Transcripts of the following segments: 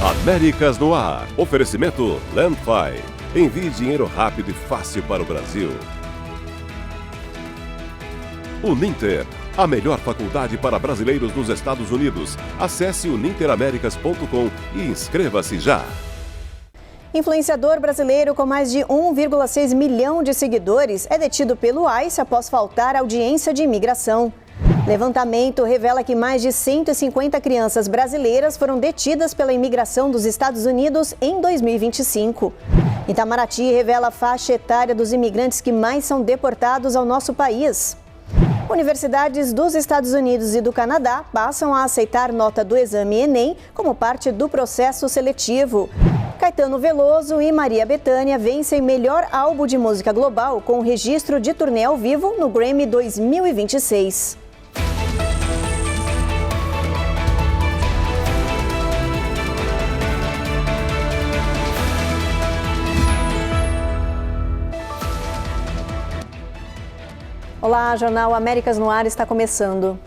Américas no Ar. Oferecimento Landfi. Envie dinheiro rápido e fácil para o Brasil. Uninter. A melhor faculdade para brasileiros nos Estados Unidos. Acesse uninteraméricas.com e inscreva-se já. Influenciador brasileiro com mais de 1,6 milhão de seguidores é detido pelo ICE após faltar audiência de imigração. Levantamento revela que mais de 150 crianças brasileiras foram detidas pela imigração dos Estados Unidos em 2025. Itamaraty revela a faixa etária dos imigrantes que mais são deportados ao nosso país. Universidades dos Estados Unidos e do Canadá passam a aceitar nota do exame Enem como parte do processo seletivo. Caetano Veloso e Maria Bethânia vencem melhor álbum de música global com registro de turnê ao vivo no Grammy 2026. Olá, Jornal Américas no Ar está começando.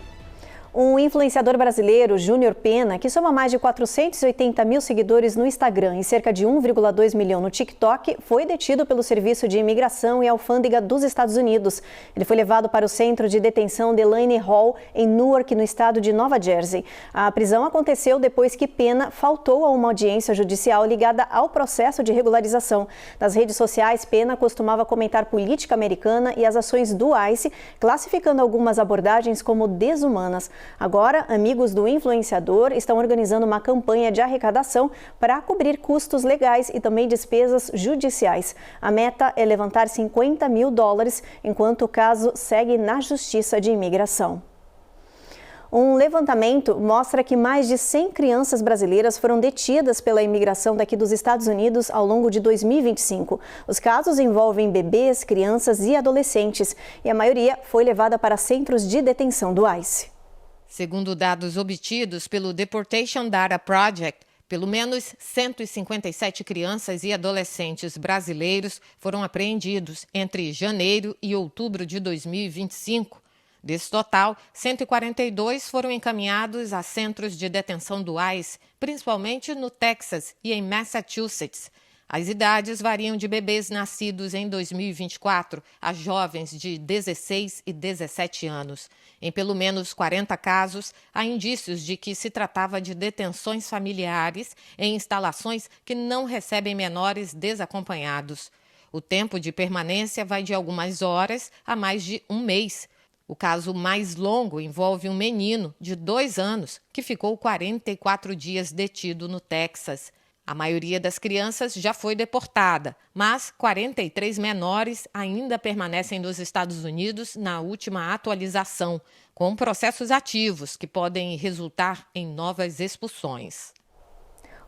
Um influenciador brasileiro, Júnior Pena, que soma mais de 480 mil seguidores no Instagram e cerca de 1,2 milhão no TikTok, foi detido pelo Serviço de Imigração e Alfândega dos Estados Unidos. Ele foi levado para o centro de detenção Delaney Hall, em Newark, no estado de Nova Jersey. A prisão aconteceu depois que Pena faltou a uma audiência judicial ligada ao processo de regularização. Nas redes sociais, Pena costumava comentar política americana e as ações do ICE, classificando algumas abordagens como desumanas. Agora, amigos do influenciador estão organizando uma campanha de arrecadação para cobrir custos legais e também despesas judiciais. A meta é levantar $50 mil, enquanto o caso segue na Justiça de Imigração. Um levantamento mostra que mais de 100 crianças brasileiras foram detidas pela imigração daqui dos Estados Unidos ao longo de 2025. Os casos envolvem bebês, crianças e adolescentes, e a maioria foi levada para centros de detenção do ICE. Segundo dados obtidos pelo Deportation Data Project, pelo menos 157 crianças e adolescentes brasileiros foram apreendidos entre janeiro e outubro de 2025. Desse total, 142 foram encaminhados a centros de detenção do ICE, principalmente no Texas e em Massachusetts. As idades variam de bebês nascidos em 2024 a jovens de 16 e 17 anos. Em pelo menos 40 casos, há indícios de que se tratava de detenções familiares em instalações que não recebem menores desacompanhados. O tempo de permanência vai de algumas horas a mais de um mês. O caso mais longo envolve um menino de 2 anos que ficou 44 dias detido no Texas. A maioria das crianças já foi deportada, mas 43 menores ainda permanecem nos Estados Unidos na última atualização, com processos ativos que podem resultar em novas expulsões.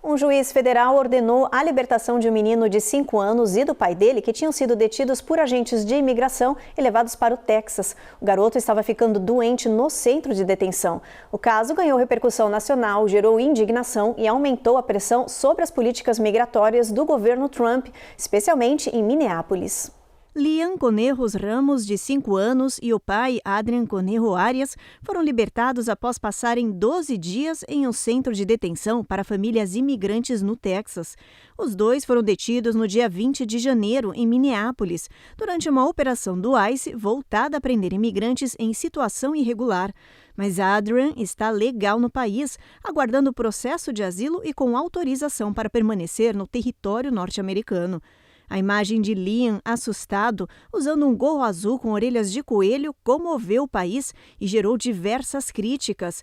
Um juiz federal ordenou a libertação de um menino de 5 anos e do pai dele, que tinham sido detidos por agentes de imigração e levados para o Texas. O garoto estava ficando doente no centro de detenção. O caso ganhou repercussão nacional, gerou indignação e aumentou a pressão sobre as políticas migratórias do governo Trump, especialmente em Minneapolis. Liam Conejos Ramos, de 5 anos, e o pai, Adrian Conejo Arias, foram libertados após passarem 12 dias em um centro de detenção para famílias imigrantes no Texas. Os dois foram detidos no dia 20 de janeiro, em Minneapolis, durante uma operação do ICE voltada a prender imigrantes em situação irregular. Mas Adrian está legal no país, aguardando o processo de asilo e com autorização para permanecer no território norte-americano. A imagem de Liam, assustado, usando um gorro azul com orelhas de coelho, comoveu o país e gerou diversas críticas.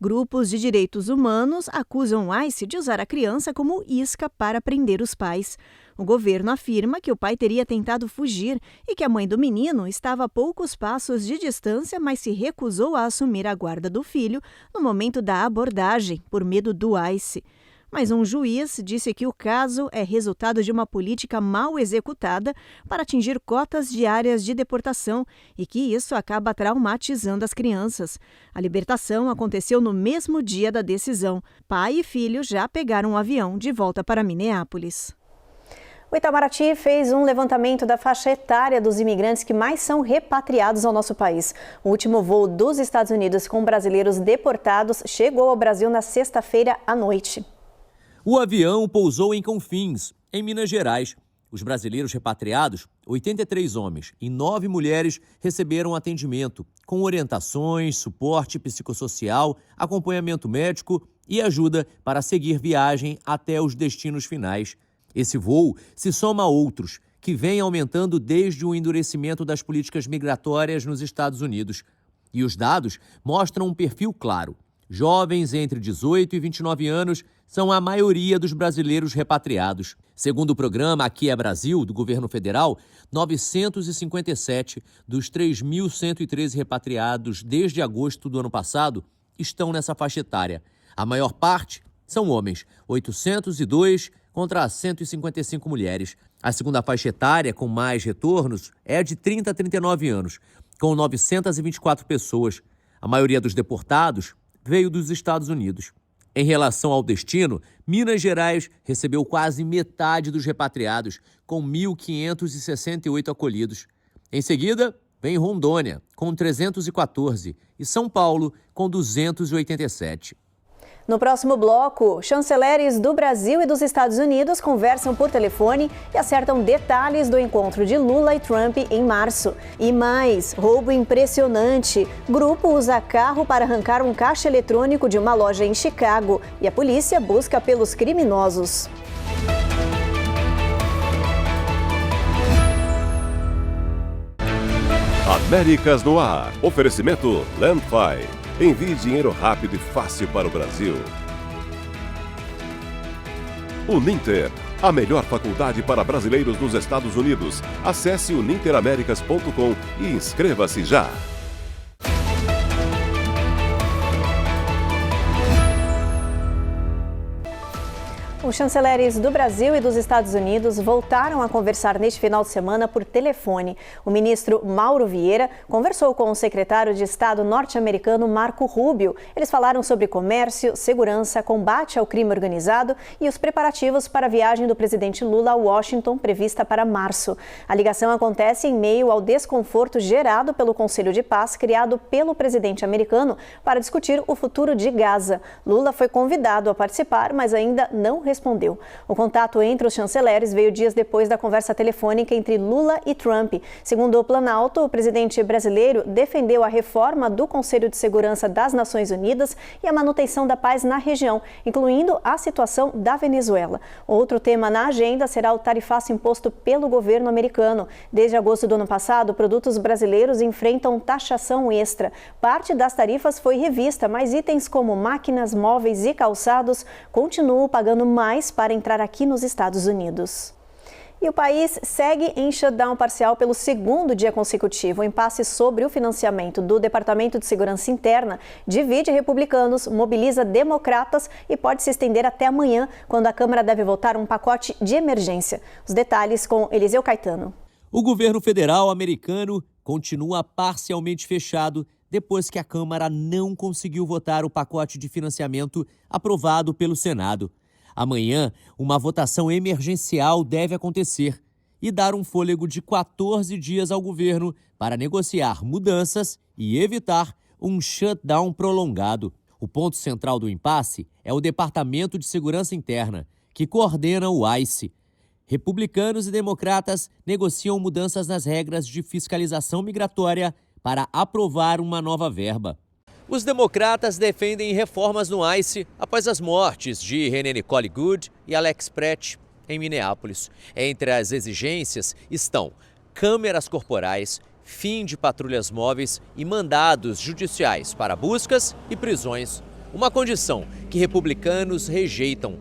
Grupos de direitos humanos acusam o ICE de usar a criança como isca para prender os pais. O governo afirma que o pai teria tentado fugir e que a mãe do menino estava a poucos passos de distância, mas se recusou a assumir a guarda do filho no momento da abordagem, por medo do ICE. Mas um juiz disse que o caso é resultado de uma política mal executada para atingir cotas diárias de deportação e que isso acaba traumatizando as crianças. A libertação aconteceu no mesmo dia da decisão. Pai e filho já pegaram um avião de volta para Minneapolis. O Itamaraty fez um levantamento da faixa etária dos imigrantes que mais são repatriados ao nosso país. O último voo dos Estados Unidos com brasileiros deportados chegou ao Brasil na sexta-feira à noite. O avião pousou em Confins, em Minas Gerais. Os brasileiros repatriados, 83 homens e 9 mulheres, receberam atendimento com orientações, suporte psicossocial, acompanhamento médico e ajuda para seguir viagem até os destinos finais. Esse voo se soma a outros que vêm aumentando desde o endurecimento das políticas migratórias nos Estados Unidos. E os dados mostram um perfil claro. Jovens entre 18 e 29 anos são a maioria dos brasileiros repatriados. Segundo o programa Aqui é Brasil, do governo federal, 957 dos 3.113 repatriados desde agosto do ano passado estão nessa faixa etária. A maior parte são homens, 802 contra 155 mulheres. A segunda faixa etária com mais retornos é a de 30 a 39 anos, com 924 pessoas. A maioria dos deportados veio dos Estados Unidos. Em relação ao destino, Minas Gerais recebeu quase metade dos repatriados, com 1.568 acolhidos. Em seguida, vem Rondônia, com 314, e São Paulo, com 287. No próximo bloco, chanceleres do Brasil e dos Estados Unidos conversam por telefone e acertam detalhes do encontro de Lula e Trump em março. E mais, roubo impressionante. Grupo usa carro para arrancar um caixa eletrônico de uma loja em Chicago e a polícia busca pelos criminosos. Américas no Ar. Oferecimento Landfi. Envie dinheiro rápido e fácil para o Brasil. Uninter, a melhor faculdade para brasileiros nos Estados Unidos. Acesse uninteraméricas.com e inscreva-se já. Os chanceleres do Brasil e dos Estados Unidos voltaram a conversar neste final de semana por telefone. O ministro Mauro Vieira conversou com o secretário de Estado norte-americano Marco Rubio. Eles falaram sobre comércio, segurança, combate ao crime organizado e os preparativos para a viagem do presidente Lula a Washington, prevista para março. A ligação acontece em meio ao desconforto gerado pelo Conselho de Paz, criado pelo presidente americano para discutir o futuro de Gaza. Lula foi convidado a participar, mas ainda não respondeu. O contato entre os chanceleres veio dias depois da conversa telefônica entre Lula e Trump. Segundo o Planalto, o presidente brasileiro defendeu a reforma do Conselho de Segurança das Nações Unidas e a manutenção da paz na região, incluindo a situação da Venezuela. Outro tema na agenda será o tarifaço imposto pelo governo americano. Desde agosto do ano passado, produtos brasileiros enfrentam taxação extra. Parte das tarifas foi revista, mas itens como máquinas, móveis e calçados continuam pagando mais para entrar aqui nos Estados Unidos. E o país segue em shutdown parcial pelo segundo dia consecutivo. O impasse sobre o financiamento do Departamento de Segurança Interna divide republicanos, mobiliza democratas e pode se estender até amanhã, quando a Câmara deve votar um pacote de emergência. Os detalhes com Eliseu Caetano. O governo federal americano continua parcialmente fechado depois que a Câmara não conseguiu votar o pacote de financiamento aprovado pelo Senado. Amanhã, uma votação emergencial deve acontecer e dar um fôlego de 14 dias ao governo para negociar mudanças e evitar um shutdown prolongado. O ponto central do impasse é o Departamento de Segurança Interna, que coordena o ICE. Republicanos e democratas negociam mudanças nas regras de fiscalização migratória para aprovar uma nova verba. Os democratas defendem reformas no ICE após as mortes de René Nicole Goode e Alex Pratt, em Minneapolis. Entre as exigências estão câmeras corporais, fim de patrulhas móveis e mandados judiciais para buscas e prisões, uma condição que republicanos rejeitam.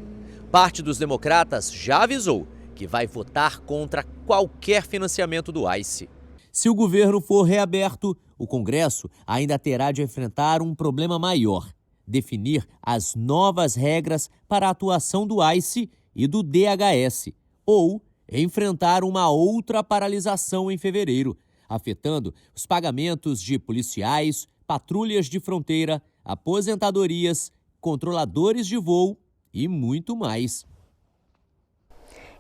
Parte dos democratas já avisou que vai votar contra qualquer financiamento do ICE. Se o governo for reaberto, o Congresso ainda terá de enfrentar um problema maior: definir as novas regras para a atuação do ICE e do DHS, ou enfrentar uma outra paralisação em fevereiro, afetando os pagamentos de policiais, patrulhas de fronteira, aposentadorias, controladores de voo e muito mais.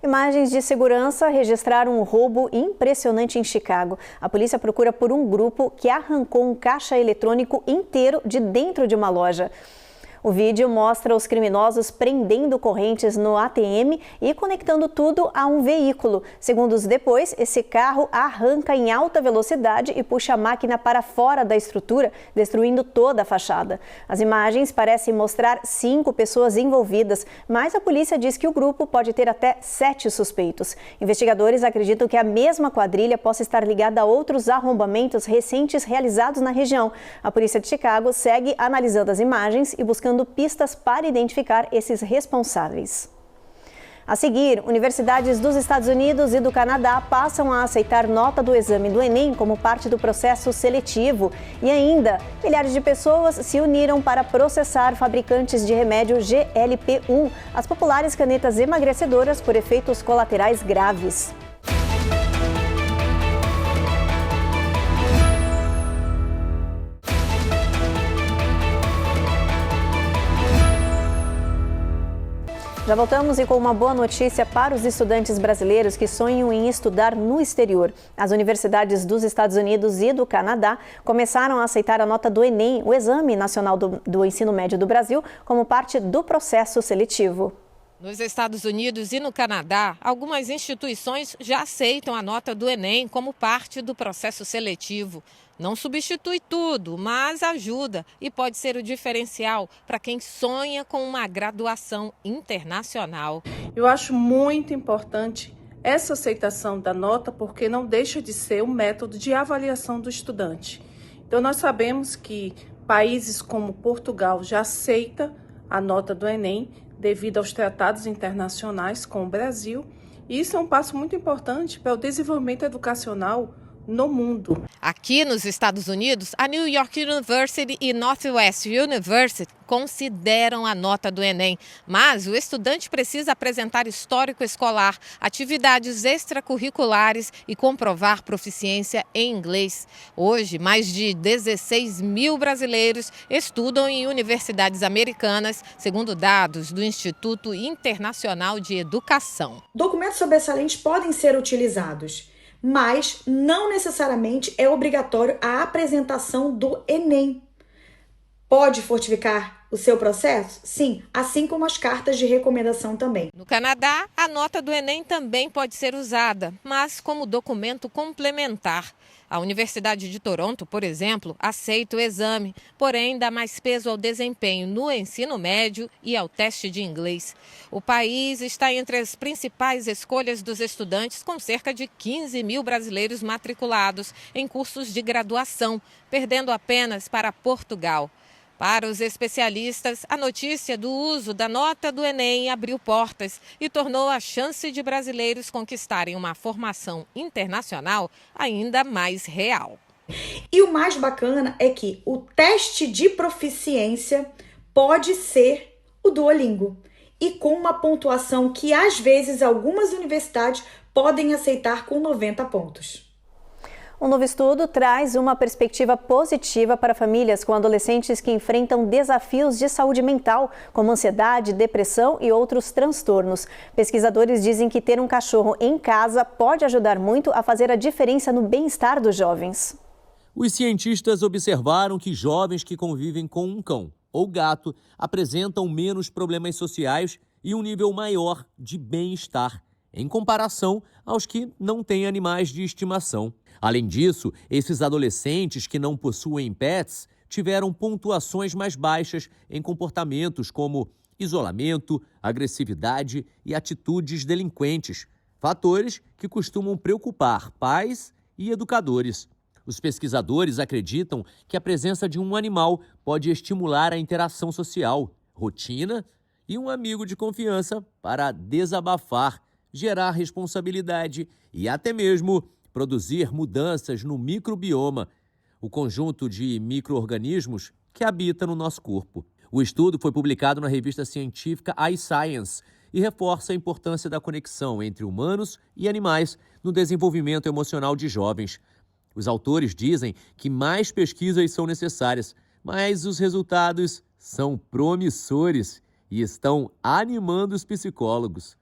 Imagens de segurança registraram um roubo impressionante em Chicago. A polícia procura por um grupo que arrancou um caixa eletrônico inteiro de dentro de uma loja. O vídeo mostra os criminosos prendendo correntes no ATM e conectando tudo a um veículo. Segundos depois, esse carro arranca em alta velocidade e puxa a máquina para fora da estrutura, destruindo toda a fachada. As imagens parecem mostrar 5 pessoas envolvidas, mas a polícia diz que o grupo pode ter até 7 suspeitos. Investigadores acreditam que a mesma quadrilha possa estar ligada a outros arrombamentos recentes realizados na região. A polícia de Chicago segue analisando as imagens e buscando pistas para identificar esses responsáveis. A seguir, universidades dos Estados Unidos e do Canadá passam a aceitar nota do exame do Enem como parte do processo seletivo. E ainda, milhares de pessoas se uniram para processar fabricantes de remédio GLP-1, as populares canetas emagrecedoras por efeitos colaterais graves. Já voltamos e com uma boa notícia para os estudantes brasileiros que sonham em estudar no exterior. As universidades dos Estados Unidos e do Canadá começaram a aceitar a nota do Enem, o Exame Nacional do Ensino Médio do Brasil, como parte do processo seletivo. Nos Estados Unidos e no Canadá, algumas instituições já aceitam a nota do Enem como parte do processo seletivo. Não substitui tudo, mas ajuda e pode ser o diferencial para quem sonha com uma graduação internacional. Eu acho muito importante essa aceitação da nota porque não deixa de ser um método de avaliação do estudante. Então nós sabemos que países como Portugal já aceita a nota do Enem devido aos tratados internacionais com o Brasil. E isso é um passo muito importante para o desenvolvimento educacional no mundo. Aqui nos Estados Unidos, a New York University e Northwest University consideram a nota do Enem, mas o estudante precisa apresentar histórico escolar, atividades extracurriculares e comprovar proficiência em inglês. Hoje, mais de 16 mil brasileiros estudam em universidades americanas, segundo dados do Instituto Internacional de Educação. Documentos sobressalentes podem ser utilizados, mas não necessariamente é obrigatório a apresentação do Enem. Pode fortificar o seu processo? Sim, assim como as cartas de recomendação também. No Canadá, a nota do Enem também pode ser usada, mas como documento complementar. A Universidade de Toronto, por exemplo, aceita o exame, porém dá mais peso ao desempenho no ensino médio e ao teste de inglês. O país está entre as principais escolhas dos estudantes, com cerca de 15 mil brasileiros matriculados em cursos de graduação, perdendo apenas para Portugal. Para os especialistas, a notícia do uso da nota do Enem abriu portas e tornou a chance de brasileiros conquistarem uma formação internacional ainda mais real. E o mais bacana é que o teste de proficiência pode ser o Duolingo, e com uma pontuação que às vezes algumas universidades podem aceitar com 90 pontos. Um novo estudo traz uma perspectiva positiva para famílias com adolescentes que enfrentam desafios de saúde mental, como ansiedade, depressão e outros transtornos. Pesquisadores dizem que ter um cachorro em casa pode ajudar muito a fazer a diferença no bem-estar dos jovens. Os cientistas observaram que jovens que convivem com um cão ou gato apresentam menos problemas sociais e um nível maior de bem-estar, em comparação aos que não têm animais de estimação. Além disso, esses adolescentes que não possuem pets tiveram pontuações mais baixas em comportamentos como isolamento, agressividade e atitudes delinquentes, fatores que costumam preocupar pais e educadores. Os pesquisadores acreditam que a presença de um animal pode estimular a interação social, rotina e um amigo de confiança para desabafar, gerar responsabilidade e até mesmo produzir mudanças no microbioma, o conjunto de micro-organismos que habita no nosso corpo. O estudo foi publicado na revista científica iScience e reforça a importância da conexão entre humanos e animais no desenvolvimento emocional de jovens. Os autores dizem que mais pesquisas são necessárias, mas os resultados são promissores e estão animando os psicólogos.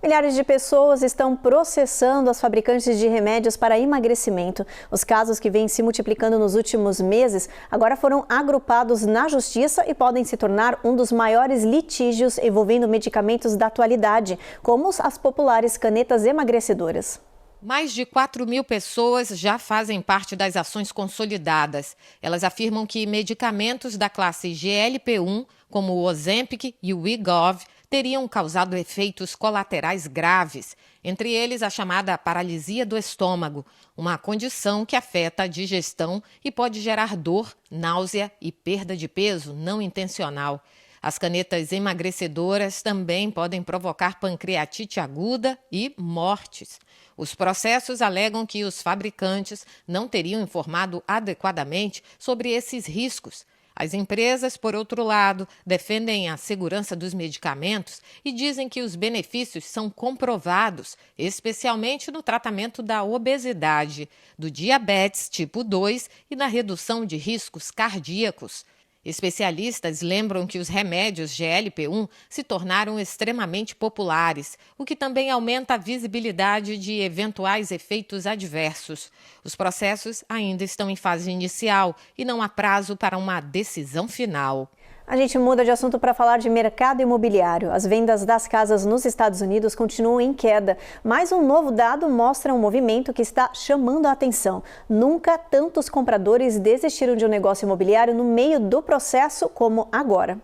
Milhares de pessoas estão processando as fabricantes de remédios para emagrecimento. Os casos que vêm se multiplicando nos últimos meses agora foram agrupados na justiça e podem se tornar um dos maiores litígios envolvendo medicamentos da atualidade, como as populares canetas emagrecedoras. Mais de 4.000 pessoas já fazem parte das ações consolidadas. Elas afirmam que medicamentos da classe GLP-1, como o Ozempic e o Wegovy, teriam causado efeitos colaterais graves, entre eles a chamada paralisia do estômago, uma condição que afeta a digestão e pode gerar dor, náusea e perda de peso não intencional. As canetas emagrecedoras também podem provocar pancreatite aguda e mortes. Os processos alegam que os fabricantes não teriam informado adequadamente sobre esses riscos. As empresas, por outro lado, defendem a segurança dos medicamentos e dizem que os benefícios são comprovados, especialmente no tratamento da obesidade, do diabetes tipo 2 e na redução de riscos cardíacos. Especialistas lembram que os remédios GLP-1 se tornaram extremamente populares, o que também aumenta a visibilidade de eventuais efeitos adversos. Os processos ainda estão em fase inicial e não há prazo para uma decisão final. A gente muda de assunto para falar de mercado imobiliário. As vendas das casas nos Estados Unidos continuam em queda, mas um novo dado mostra um movimento que está chamando a atenção. Nunca tantos compradores desistiram de um negócio imobiliário no meio do processo como agora.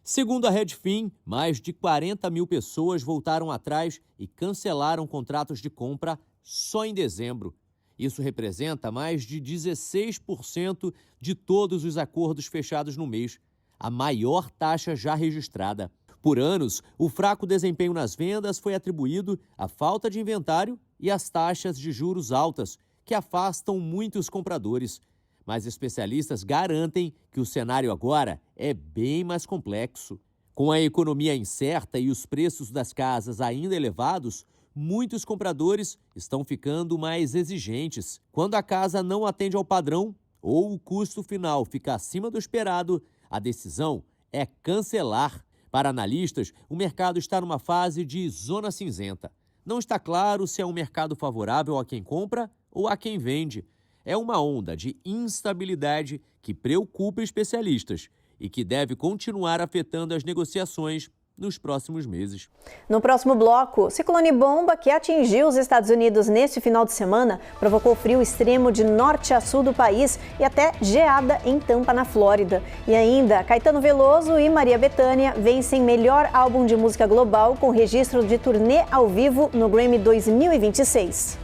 Segundo a Redfin, mais de 40.000 pessoas voltaram atrás e cancelaram contratos de compra só em dezembro. Isso representa mais de 16% de todos os acordos fechados no mês, a maior taxa já registrada. Por anos, o fraco desempenho nas vendas foi atribuído à falta de inventário e às taxas de juros altas, que afastam muitos compradores. Mas especialistas garantem que o cenário agora é bem mais complexo. Com a economia incerta e os preços das casas ainda elevados, muitos compradores estão ficando mais exigentes. Quando a casa não atende ao padrão ou o custo final fica acima do esperado, a decisão é cancelar. Para analistas, o mercado está numa fase de zona cinzenta. Não está claro se é um mercado favorável a quem compra ou a quem vende. É uma onda de instabilidade que preocupa especialistas e que deve continuar afetando as negociações nos próximos meses. No próximo bloco, ciclone bomba que atingiu os Estados Unidos neste final de semana provocou frio extremo de norte a sul do país e até geada em Tampa, na Flórida. E ainda, Caetano Veloso e Maria Bethânia vencem melhor álbum de música global com registro de turnê ao vivo no Grammy 2026.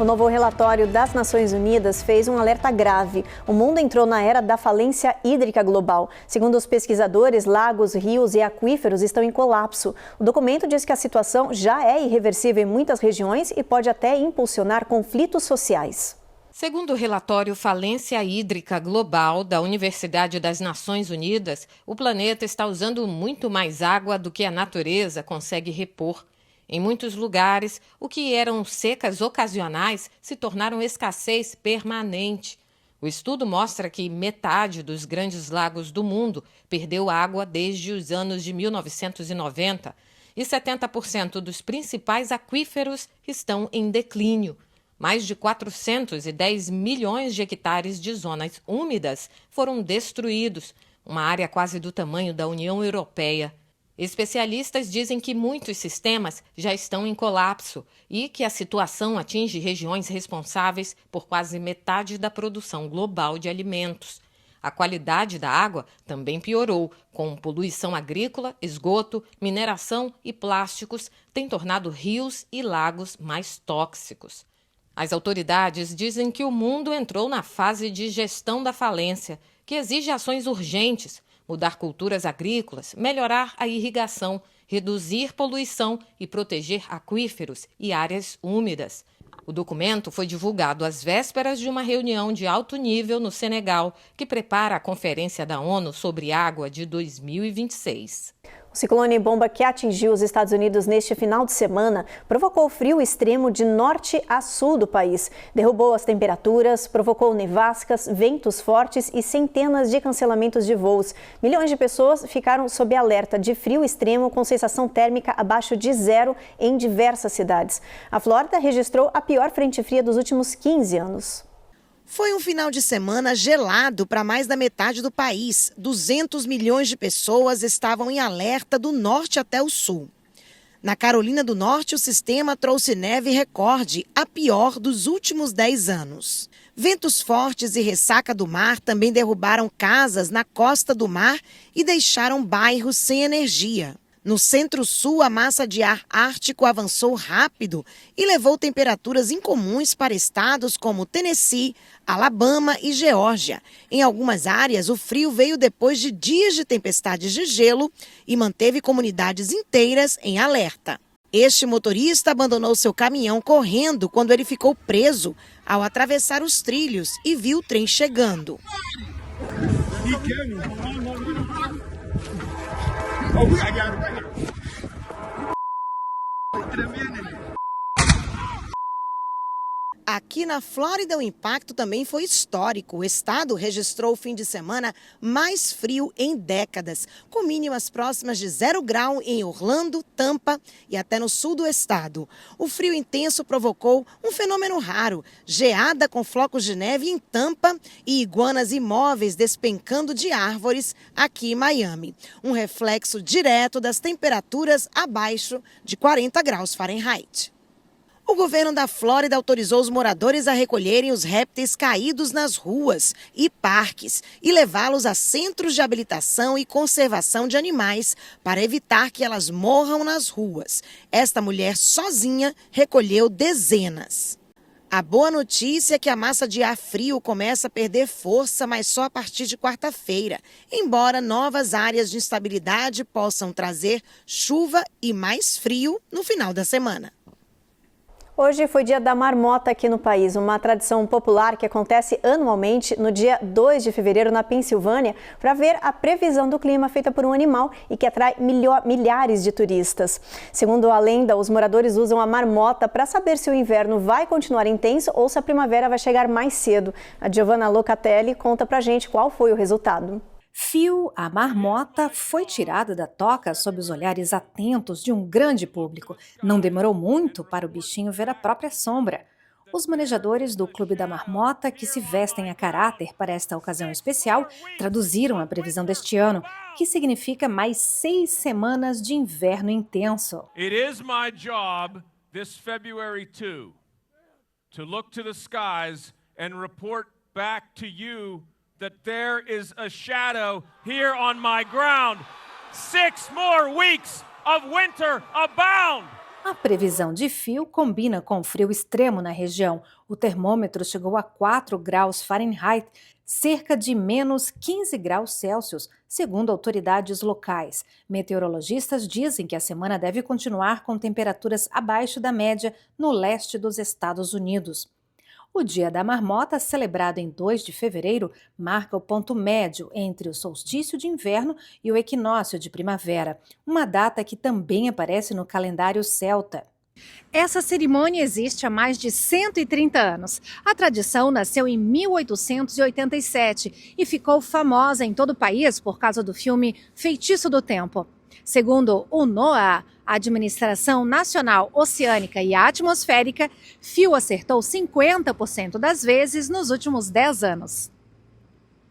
O novo relatório das Nações Unidas fez um alerta grave. O mundo entrou na era da falência hídrica global. Segundo os pesquisadores, lagos, rios e aquíferos estão em colapso. O documento diz que a situação já é irreversível em muitas regiões e pode até impulsionar conflitos sociais. Segundo o relatório Falência Hídrica Global da Universidade das Nações Unidas, o planeta está usando muito mais água do que a natureza consegue repor. Em muitos lugares, o que eram secas ocasionais se tornaram escassez permanente. O estudo mostra que metade dos grandes lagos do mundo perdeu água desde os anos de 1990 e 70% dos principais aquíferos estão em declínio. Mais de 410 milhões de hectares de zonas úmidas foram destruídos, uma área quase do tamanho da União Europeia. Especialistas dizem que muitos sistemas já estão em colapso e que a situação atinge regiões responsáveis por quase metade da produção global de alimentos. A qualidade da água também piorou, com poluição agrícola, esgoto, mineração e plásticos têm tornado rios e lagos mais tóxicos. As autoridades dizem que o mundo entrou na fase de gestão da falência, que exige ações urgentes, mudar culturas agrícolas, melhorar a irrigação, reduzir poluição e proteger aquíferos e áreas úmidas. O documento foi divulgado às vésperas de uma reunião de alto nível no Senegal, que prepara a Conferência da ONU sobre Água de 2026. O ciclone bomba que atingiu os Estados Unidos neste final de semana provocou frio extremo de norte a sul do país. Derrubou as temperaturas, provocou nevascas, ventos fortes e centenas de cancelamentos de voos. Milhões de pessoas ficaram sob alerta de frio extremo com sensação térmica abaixo de zero em diversas cidades. A Flórida registrou a pior frente fria dos últimos 15 anos. Foi um final de semana gelado para mais da metade do país. 200 milhões de pessoas estavam em alerta do norte até o sul. Na Carolina do Norte, o sistema trouxe neve recorde, a pior dos últimos 10 anos. Ventos fortes e ressaca do mar também derrubaram casas na costa do mar e deixaram bairros sem energia. No centro-sul, a massa de ar ártico avançou rápido e levou temperaturas incomuns para estados como Tennessee, Alabama e Geórgia. Em algumas áreas, o frio veio depois de dias de tempestades de gelo e manteve comunidades inteiras em alerta. Este motorista abandonou seu caminhão correndo quando ele ficou preso ao atravessar os trilhos e viu o trem chegando. Aqui na Flórida, o impacto também foi histórico. O estado registrou o fim de semana mais frio em décadas, com mínimas próximas de 0 grau em Orlando, Tampa e até no sul do estado. O frio intenso provocou um fenômeno raro, geada com flocos de neve em Tampa e iguanas imóveis despencando de árvores aqui em Miami. Um reflexo direto das temperaturas abaixo de 40 graus Fahrenheit. O governo da Flórida autorizou os moradores a recolherem os répteis caídos nas ruas e parques e levá-los a centros de habilitação e conservação de animais para evitar que elas morram nas ruas. Esta mulher sozinha recolheu dezenas. A boa notícia é que a massa de ar frio começa a perder força, mas só a partir de quarta-feira, embora novas áreas de instabilidade possam trazer chuva e mais frio no final da semana. Hoje foi dia da marmota aqui no país, uma tradição popular que acontece anualmente no dia 2 de fevereiro na Pensilvânia para ver a previsão do clima feita por um animal e que atrai milhares de turistas. Segundo a lenda, os moradores usam a marmota para saber se o inverno vai continuar intenso ou se a primavera vai chegar mais cedo. A Giovanna Locatelli conta pra gente qual foi o resultado. Phil, a marmota, foi tirada da toca sob os olhares atentos de um grande público. Não demorou muito para o bichinho ver a própria sombra. Os manejadores do Clube da Marmota, que se vestem a caráter para esta ocasião especial, traduziram a previsão deste ano, que significa mais 6 semanas de inverno intenso. It is my job this February 2 to look to the skies and report back to you that there is a shadow here on my ground. 6 more weeks of winter abound. A previsão de Phil combina com o frio extremo na região. O termômetro chegou a 4 graus Fahrenheit, cerca de menos 15 graus Celsius, segundo autoridades locais. Meteorologistas dizem que a semana deve continuar com temperaturas abaixo da média no leste dos Estados Unidos. O Dia da Marmota, celebrado em 2 de fevereiro, marca o ponto médio entre o solstício de inverno e o equinócio de primavera, uma data que também aparece no calendário celta. Essa cerimônia existe há mais de 130 anos. A tradição nasceu em 1887 e ficou famosa em todo o país por causa do filme Feitiço do Tempo. Segundo o NOAA, a Administração Nacional Oceânica e Atmosférica, Phil acertou 50% das vezes nos últimos 10 anos.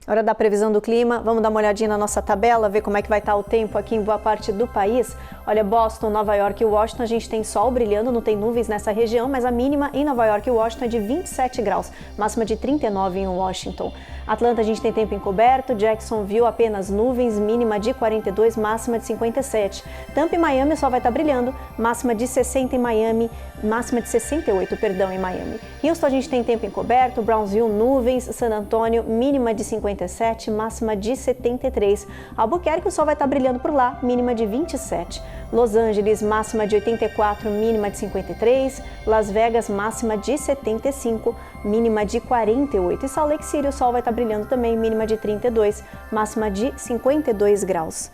Hora da previsão do clima, vamos dar uma olhadinha na nossa tabela, ver como é que vai estar o tempo aqui em boa parte do país. Olha, Boston, Nova York e Washington, a gente tem sol brilhando, não tem nuvens nessa região, mas a mínima em Nova York e Washington é de 27 graus, máxima de 39 em Washington. Atlanta, a gente tem tempo encoberto, Jacksonville apenas nuvens, mínima de 42, máxima de 57. Tampa e Miami, o sol vai estar brilhando, máxima de 60 em Miami, máxima de 68, em Miami. Houston, a gente tem tempo encoberto, Brownsville, nuvens, San Antonio, mínima de 57, máxima de 73. Albuquerque, o sol vai estar brilhando por lá, mínima de 27. Los Angeles, máxima de 84, mínima de 53. Las Vegas, máxima de 75, mínima de 48. E Salt Lake City, o sol vai estar brilhando também, mínima de 32, máxima de 52 graus.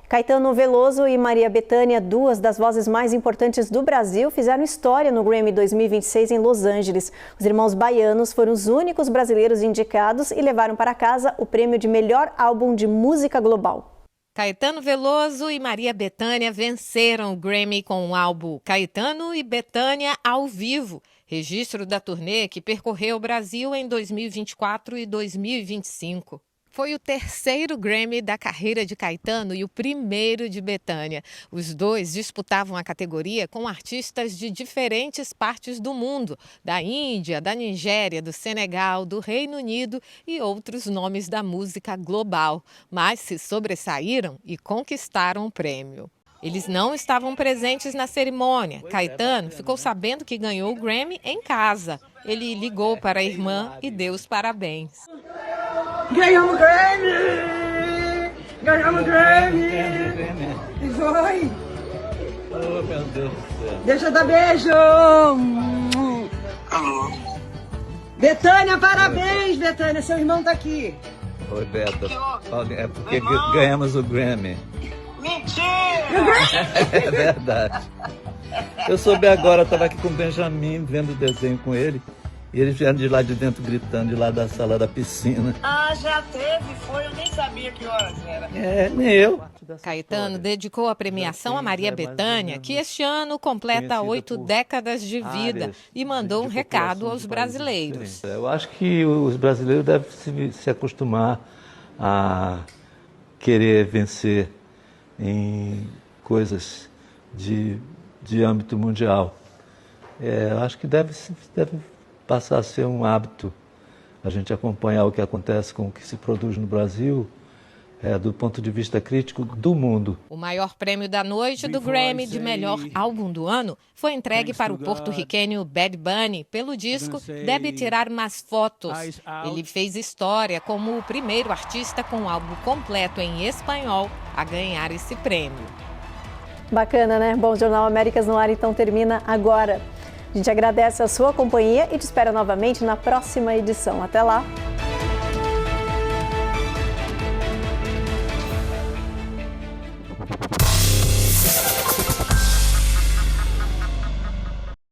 Caetano Veloso e Maria Bethânia, duas das vozes mais importantes do Brasil, fizeram história no Grammy 2026 em Los Angeles. Os irmãos baianos foram os únicos brasileiros indicados e levaram para casa o prêmio de melhor álbum de música global. Caetano Veloso e Maria Bethânia venceram o Grammy com o álbum Caetano e Bethânia ao vivo, registro da turnê que percorreu o Brasil em 2024 e 2025. Foi o terceiro Grammy da carreira de Caetano e o primeiro de Bethânia. Os dois disputavam a categoria com artistas de diferentes partes do mundo, da Índia, da Nigéria, do Senegal, do Reino Unido e outros nomes da música global, mas se sobressaíram e conquistaram o prêmio. Eles não estavam presentes na cerimônia. Caetano ficou sabendo que ganhou o Grammy em casa. Ele ligou para a irmã e deu os parabéns. Ganhamos o Grammy! Ganhamos o Grammy! E foi! Oh, meu Deus do céu! Deixa eu dar beijo! Alô? Bethânia, parabéns, Bethânia! Seu irmão tá aqui! Oi, Beto. É porque ganhamos o Grammy. Mentira! É verdade. Eu soube agora, estava aqui com o Benjamin, vendo o desenho com ele. E eles vieram de lá de dentro gritando, de lá da sala da piscina. Ah, já teve, foi, eu nem sabia que horas era. É, nem eu. Caetano dedicou a premiação a Maria Bethânia, que este ano completa 8 décadas de vida, e mandou um recado aos brasileiros. Eu acho que os brasileiros devem se acostumar a querer vencer em coisas de âmbito mundial. Eu acho que deve passar a ser um hábito a gente acompanhar o que acontece com o que se produz no Brasil, do ponto de vista crítico do mundo. O maior prêmio da noite do Grammy de melhor álbum do ano foi entregue para o porto-riquenho Bad Bunny pelo disco Deve Tirar Mais Fotos. Ele fez história como o primeiro artista com álbum completo em espanhol a ganhar esse prêmio. Bacana, né? Bom, o Jornal Américas no Ar então termina agora. A gente agradece a sua companhia e te espera novamente na próxima edição. Até lá!